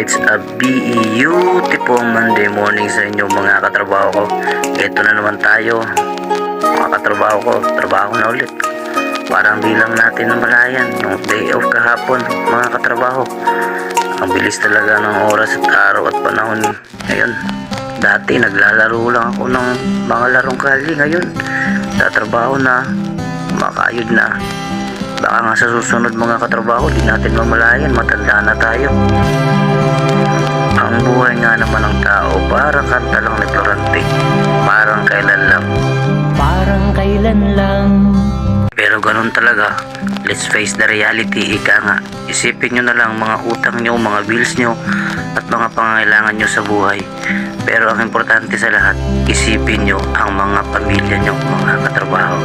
It's a beautiful Monday morning sa inyo mga katrabaho ko. Ito na naman tayo mga katrabaho ko. Trabaho na ulit. Parang di lang natin namalayan yung day off kahapon mga katrabaho. Ang bilis talaga ng oras at araw at panahon ngayon. Dati naglalaro lang ako ng mga larong kalye. Ngayon tatrabaho na, makayod na. Baka nga sa susunod mga katrabaho di natin mamalayan, matanda na tayo. Ang buhay nga naman ng tao parang kanta lang ni Florante, parang kailan lang. Parang kailan lang. Pero ganun talaga. Let's face the reality, ika nga. Isipin nyo na lang mga utang nyo, mga bills nyo at mga pangangailangan nyo sa buhay. Pero ang importante sa lahat, isipin nyo ang mga pamilya nyo mga katrabaho.